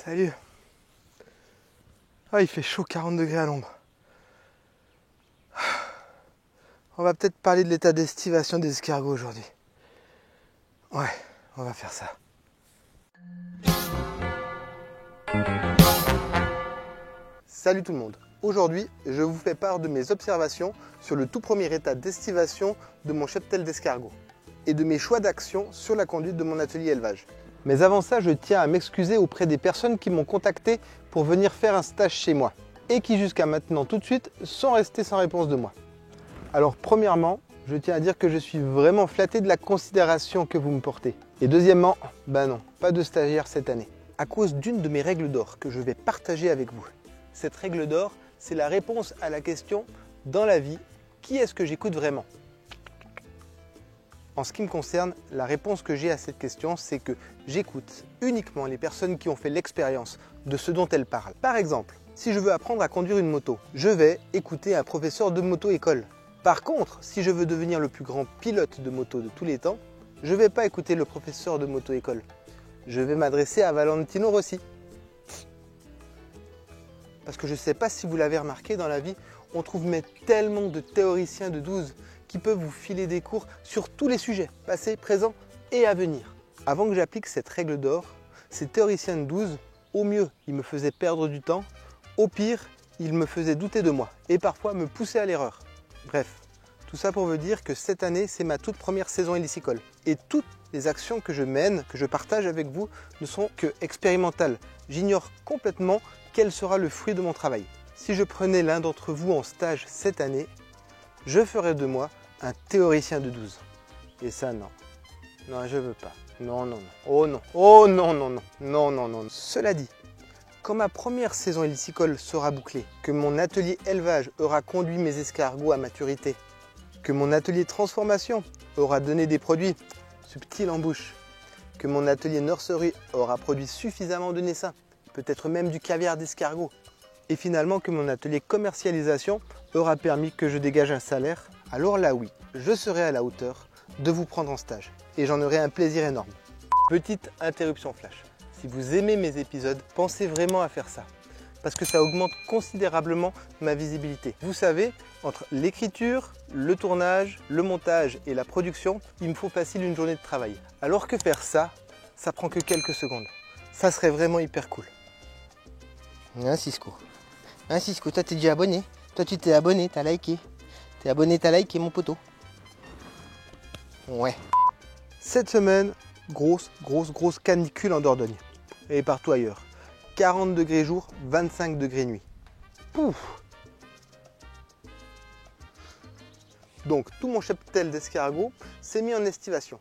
Salut. Ah, il fait chaud, 40 degrés à l'ombre. On va peut-être parler de l'état d'estivation des escargots aujourd'hui. Ouais, on va faire ça. Salut tout le monde. Aujourd'hui, je vous fais part de mes observations sur le tout premier état d'estivation de mon cheptel d'escargots et de mes choix d'action sur la conduite de mon atelier élevage. Mais avant ça, je tiens à m'excuser auprès des personnes qui m'ont contacté pour venir faire un stage chez moi et qui jusqu'à maintenant tout de suite sont restées sans réponse de moi. Alors premièrement, je tiens à dire que je suis vraiment flatté de la considération que vous me portez. Et deuxièmement, non, pas de stagiaire cette année. À cause d'une de mes règles d'or que je vais partager avec vous. Cette règle d'or, c'est la réponse à la question « Dans la vie, qui est-ce que j'écoute vraiment ?» En ce qui me concerne, la réponse que j'ai à cette question, c'est que j'écoute uniquement les personnes qui ont fait l'expérience de ce dont elles parlent. Par exemple, si je veux apprendre à conduire une moto, je vais écouter un professeur de moto-école. Par contre, si je veux devenir le plus grand pilote de moto de tous les temps, je ne vais pas écouter le professeur de moto-école. Je vais m'adresser à Valentino Rossi. Parce que je ne sais pas si vous l'avez remarqué dans la vie, on trouve tellement de théoriciens de 12 qui peuvent vous filer des cours sur tous les sujets, passé, présent et à venir. Avant que j'applique cette règle d'or, ces théoriciens de 12, au mieux, ils me faisaient perdre du temps, au pire, ils me faisaient douter de moi et parfois me poussaient à l'erreur. Bref, tout ça pour vous dire que cette année, c'est ma toute première saison hélicicole. Et toutes les actions que je mène, que je partage avec vous, ne sont que expérimentales. J'ignore complètement quel sera le fruit de mon travail. Si je prenais l'un d'entre vous en stage cette année, je ferais de moi un théoricien de 12. Et ça, non. Non, je veux pas. Non, non, non. Oh non. Oh non, non, non. Non, non, non. Cela dit, quand ma première saison hélicicole sera bouclée, que mon atelier élevage aura conduit mes escargots à maturité, que mon atelier transformation aura donné des produits subtils en bouche, que mon atelier nurserie aura produit suffisamment de naissins, peut-être même du caviar d'escargot, et finalement que mon atelier commercialisation aura permis que je dégage un salaire, alors là oui, je serai à la hauteur de vous prendre en stage et j'en aurai un plaisir énorme. Petite interruption flash. Si vous aimez mes épisodes, pensez vraiment à faire ça parce que ça augmente considérablement ma visibilité. Vous savez, entre l'écriture, le tournage, le montage et la production, il me faut facile une journée de travail. Alors que faire ça, ça prend que quelques secondes. Ça serait vraiment hyper cool. Ah Cisco, toi t'es déjà abonné. Toi tu t'es abonné, t'as liké. T'es abonné, t'as liké mon poteau. Ouais. Cette semaine, grosse canicule en Dordogne. Et partout ailleurs. 40 degrés jour, 25 degrés nuit. Pouf. Donc tout mon cheptel d'escargots s'est mis en estivation.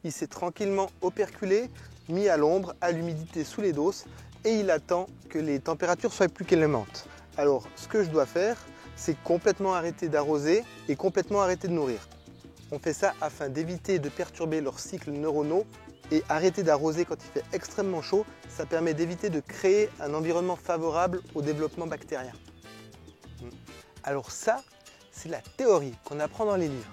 Il s'est tranquillement operculé, mis à l'ombre, à l'humidité sous les doses et il attend que les températures soient plus clémentes. Alors ce que je dois faire, c'est complètement arrêter d'arroser et complètement arrêter de nourrir. On fait ça afin d'éviter de perturber leurs cycles neuronaux et arrêter d'arroser quand il fait extrêmement chaud, ça permet d'éviter de créer un environnement favorable au développement bactérien. Alors ça, c'est la théorie qu'on apprend dans les livres.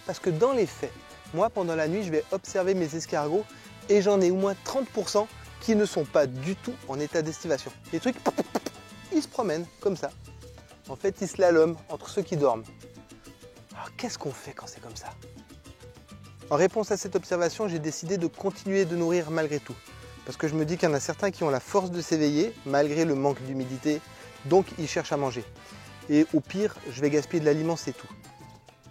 Parce que dans les faits, moi pendant la nuit, je vais observer mes escargots et j'en ai au moins 30% qui ne sont pas du tout en état d'estivation. Les trucs, ils se promènent comme ça. En fait, ils slaloment entre ceux qui dorment. Alors qu'est-ce qu'on fait quand c'est comme ça? En réponse à cette observation, j'ai décidé de continuer de nourrir malgré tout. Parce que je me dis qu'il y en a certains qui ont la force de s'éveiller, malgré le manque d'humidité, donc ils cherchent à manger. Et au pire, je vais gaspiller de l'aliment, c'est tout.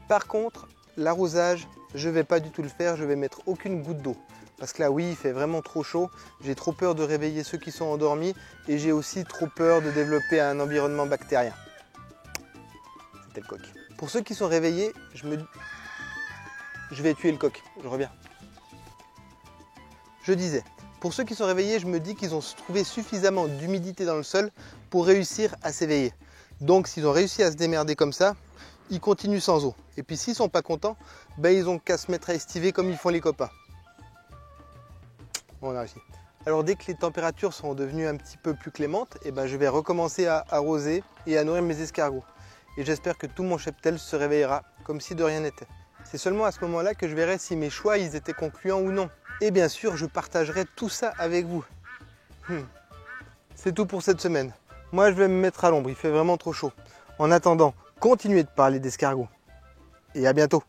Par contre, l'arrosage, je ne vais pas du tout le faire, je vais mettre aucune goutte d'eau. Parce que là, oui, il fait vraiment trop chaud, j'ai trop peur de réveiller ceux qui sont endormis et j'ai aussi trop peur de développer un environnement bactérien. C'était le coq. Pour ceux qui sont réveillés, je vais tuer le coq, je reviens. Je disais, pour ceux qui sont réveillés, je me dis qu'ils ont trouvé suffisamment d'humidité dans le sol pour réussir à s'éveiller. Donc s'ils ont réussi à se démerder comme ça, ils continuent sans eau. Et puis s'ils ne sont pas contents, ils ont qu'à se mettre à estiver comme ils font les copains. On a réussi. Alors dès que les températures sont devenues un petit peu plus clémentes, je vais recommencer à arroser et à nourrir mes escargots. Et j'espère que tout mon cheptel se réveillera comme si de rien n'était. C'est seulement à ce moment-là que je verrai si mes choix étaient concluants ou non. Et bien sûr, je partagerai tout ça avec vous. c'est tout pour cette semaine. Moi, je vais me mettre à l'ombre, il fait vraiment trop chaud. En attendant, continuez de parler d'escargots. Et à bientôt.